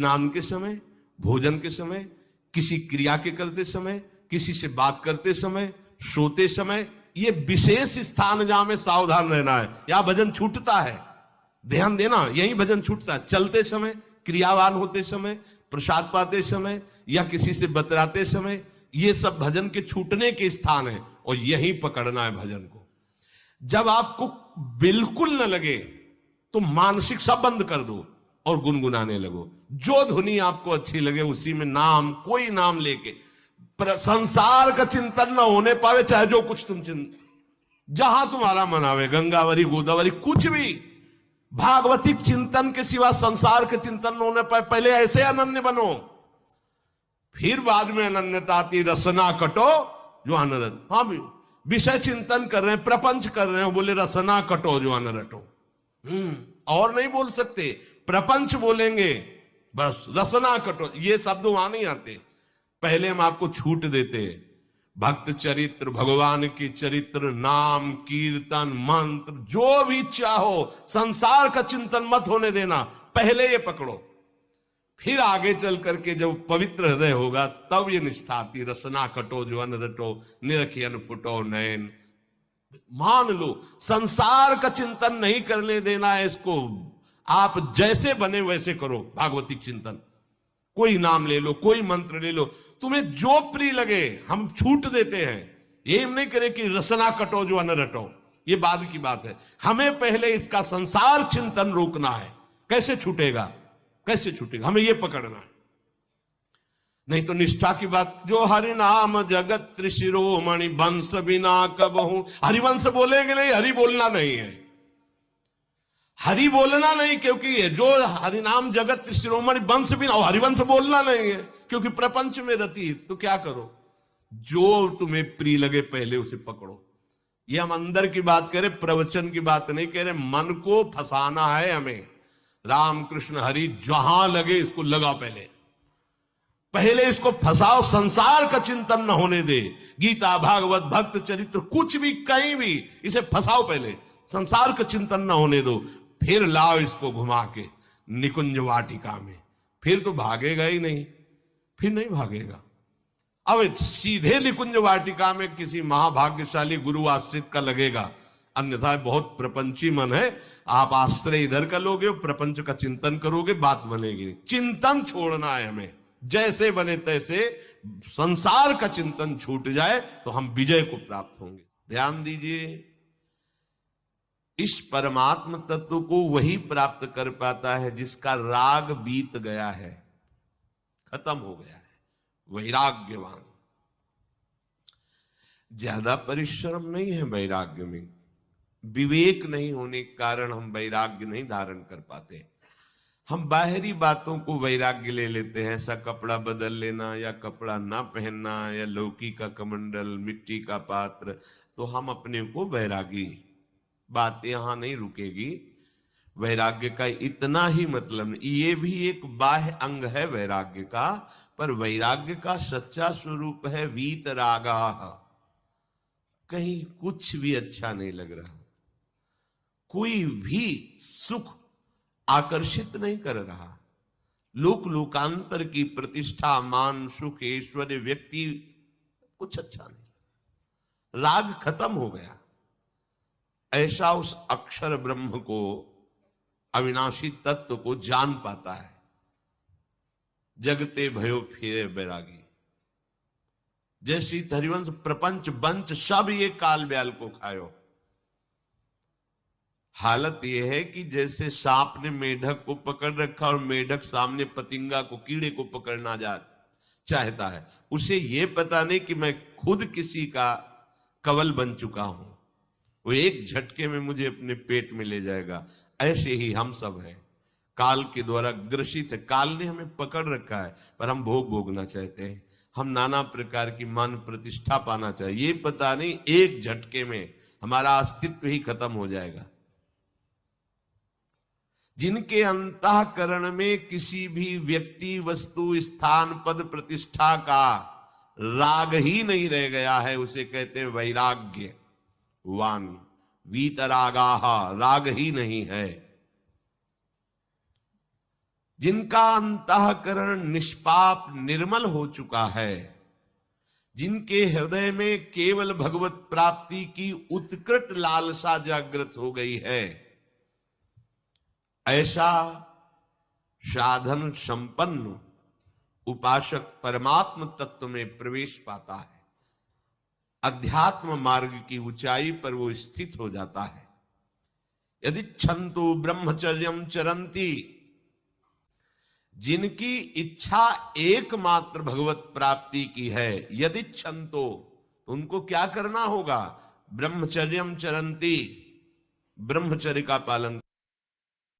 स्नान के समय, भोजन के समय, किसी क्रिया के करते समय, किसी से बात करते समय, सोते समय, ये विशेष स्थान जहां में सावधान रहना है। यहां भजन छूटता है, ध्यान देना, यही भजन छूटता है। चलते समय, क्रियावान होते समय, प्रसाद पाते समय या किसी से बतराते समय, ये सब भजन के छूटने के स्थान है और यही पकड़ना है भजन को। जब आपको बिल्कुल न लगे तो मानसिक सब बंद कर दो और गुनगुनाने लगो। जो धुनी आपको अच्छी लगे उसी में नाम, कोई नाम लेके, संसार का चिंतन ना होने पावे, चाहे जो कुछ तुम जहां तुम्हारा मन आवे, गंगावरी, गोदावरी, कुछ भी, भागवतिक चिंतन के सिवा संसार के चिंतन न होने पाए। पहले ऐसे अनन्य बनो, फिर बाद में अनन्यता आती, रसना कटो जो अनरत। हाँ भी विषय चिंतन कर रहे हैं, प्रपंच कर रहे हैं, बोले रसना कटो जो अनरटो। और नहीं बोल सकते, प्रपंच बोलेंगे बस, रसना कटो, ये शब्द वहां नहीं आते। पहले हम आपको छूट देते, भक्त चरित्र, भगवान की चरित्र, नाम, कीर्तन, मंत्र, जो भी चाहो, संसार का चिंतन मत होने देना, पहले ये पकड़ो। फिर आगे चल करके जब पवित्र हृदय होगा तब ये निष्ठा आती, रसना कटो जो अन रटो, निरखियन फुटो नयन। मान लो संसार का चिंतन नहीं करने देना है इसको, आप जैसे बने वैसे करो भागवतिक चिंतन। कोई नाम ले लो, कोई मंत्र ले लो, तुम्हें जो प्रिय लगे, हम छूट देते हैं। ये नहीं करे कि रसना कटो जो अन रटो, ये बाद की बात है। हमें पहले इसका संसार चिंतन रोकना है। कैसे छूटेगा, कैसे छूटेगा, हमें यह पकड़ना है। नहीं तो निष्ठा की बात, जो हरि नाम जगत त्रिशिरोमणि वंश बिना कबहू, हरिवंश बोलेंगे नहीं, हरि बोलना नहीं है, हरि बोलना नहीं, क्योंकि जो हरि नाम जगत त्रिशिरोमणि वंश बिना, हरिवंश बोलना नहीं है क्योंकि प्रपंच में रति। तो क्या करो, जो तुम्हें प्रिय लगे पहले उसे पकड़ो। ये हम अंदर की बात कह रहे, प्रवचन की बात नहीं कह रहे। मन को फंसाना है हमें, राम कृष्ण हरि जहां लगे इसको लगा, पहले इसको फंसाओ, संसार का चिंतन न होने दे। गीता, भागवत, भक्त चरित्र, कुछ भी कहीं भी इसे फंसाओ, पहले संसार का चिंतन न होने दो, फिर लाओ इसको घुमा के निकुंज वाटिका में। फिर तो भागेगा ही नहीं, फिर नहीं भागेगा। अब सीधे निकुंज वाटिका में किसी महाभाग्यशाली गुरु आश्रित का लगेगा, अन्यथा बहुत प्रपंची मन है। आप आश्रय इधर का लोगे, प्रपंच का चिंतन करोगे, बात बनेगी नहीं। चिंतन छोड़ना है हमें, जैसे बने तैसे संसार का चिंतन छूट जाए तो हम विजय को प्राप्त होंगे। ध्यान दीजिए, इस परमात्म तत्व को वही प्राप्त कर पाता है जिसका राग बीत गया है, खत्म हो गया है, वैराग्यवान। ज्यादा परिश्रम नहीं है वैराग्य में, विवेक नहीं होने के कारण हम वैराग्य नहीं धारण कर पाते। हम बाहरी बातों को वैराग्य ले लेते हैं, ऐसा कपड़ा बदल लेना या कपड़ा ना पहनना या लौकी का कमंडल, मिट्टी का पात्र, तो हम अपने को वैरागी। बात यहां नहीं रुकेगी, वैराग्य का इतना ही मतलब नहीं, ये भी एक बाह्य अंग है वैराग्य का, पर वैराग्य का सच्चा स्वरूप है वीतरागा। कहीं कुछ भी अच्छा नहीं लग रहा, कोई भी सुख आकर्षित नहीं कर रहा, लोक लोकांतर की प्रतिष्ठा, मान, सुख, ऐश्वर्य, व्यक्ति, कुछ अच्छा नहीं, राग खत्म हो गया। ऐसा उस अक्षर ब्रह्म को, अविनाशी तत्व को जान पाता है। जगते भयो फिरे बैरागी, जैसी हरिवंश प्रपंच बंच सब ये काल ब्याल को खायो। हालत यह है कि जैसे सांप ने मेढक को पकड़ रखा और मेढक सामने पतिंगा को, कीड़े को पकड़ना चाहता है, उसे यह पता नहीं कि मैं खुद किसी का कवल बन चुका हूं, वो एक झटके में मुझे अपने पेट में ले जाएगा। ऐसे ही हम सब हैं, काल के द्वारा ग्रसित है, काल ने हमें पकड़ रखा है, पर हम भोग भोगना चाहते हैं, हम नाना प्रकार की मान प्रतिष्ठा पाना चाहिए। ये पता नहीं एक झटके में हमारा अस्तित्व ही खत्म हो जाएगा। जिनके अंतःकरण में किसी भी व्यक्ति, वस्तु, स्थान, पद, प्रतिष्ठा का राग ही नहीं रह गया है, उसे कहते हैं वैराग्य वान। वीतरागाह, राग ही नहीं है। जिनका अंतःकरण निष्पाप निर्मल हो चुका है, जिनके हृदय में केवल भगवत प्राप्ति की उत्कट लालसा जागृत हो गई है, ऐसा साधन संपन्न उपासक परमात्म तत्व में प्रवेश पाता है। अध्यात्म मार्ग की ऊंचाई पर वो स्थित हो जाता है। यदि छंतु ब्रह्मचर्यम चरंती, जिनकी इच्छा एकमात्र भगवत प्राप्ति की है, यदि छंतो, तो उनको क्या करना होगा? ब्रह्मचर्यम चरंती, ब्रह्मचर्य का पालन